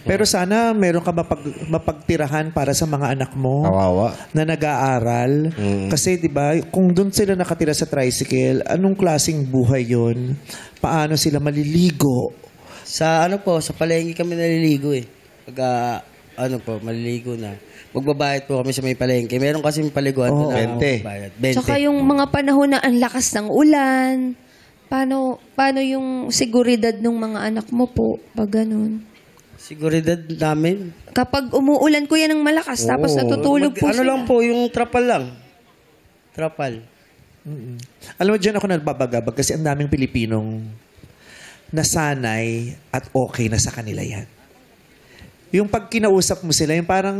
Pero sana meron ka mapagtirahan para sa mga anak mo Kawawa. na nag-aaral. Kasi 'di ba, kung doon sila nakatira sa tricycle, anong klaseng buhay 'yon? Paano sila maliligo? Sa ano po, sa palengke kami naliligo eh. Pag ano po, maliligo na. Magbabayad po kami sa may palengke. Meron kasi may paliguan Oo, na 20. bayad. 20. Tsaka yung mga panahon na ang lakas ng ulan, paano yung seguridad ng mga anak mo po pag ganun? Siguridad namin. Kapag umuulan ko yan ng malakas, tapos natutulog po Ano sila. lang po, yung trapal lang. Trapal. Alam mo, dyan ako nagbabagabag kasi ang daming Pilipinong nasanay at okay na sa kanila yan. Yung pag kinausap mo sila, Parang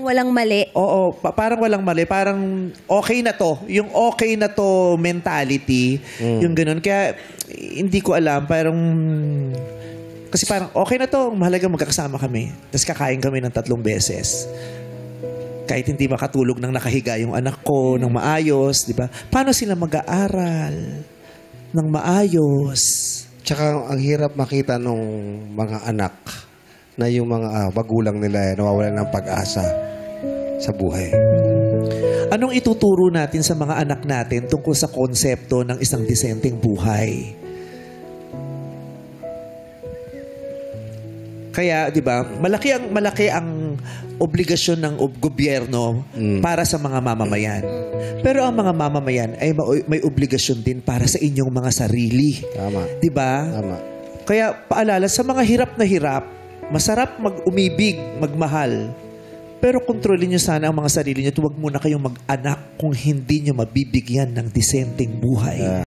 walang mali. oo, parang walang mali. Parang okay na to. Yung okay na to mentality. Yung ganun. Kaya hindi ko alam. Kasi parang okay na to. Mahalaga magkakasama kami. Tapos kakain kami ng 3 beses. Kahit hindi makatulog ng nakahiga yung anak ko ng maayos. Di ba? Paano sila mag-aaral ng maayos? Tsaka ang hirap makita nung mga anak na yung mga magulang nila nawawalan ng pag-asa sa buhay. Anong ituturo natin sa mga anak natin tungkol sa konsepto ng isang disenteng buhay? Kaya, 'di ba, malaki ang obligasyon ng gobyerno para sa mga mamamayan. Pero ang mga mamamayan ay may obligasyon din para sa inyong mga sarili. Tama. 'Di ba? Tama. Kaya paalala sa mga hirap na hirap, masarap mag-umibig, magmahal. Pero kontrolin niyo sana ang mga sarili niyo at huwag muna kayong mag-anak kung hindi niyo mabibigyan ng disenteng buhay.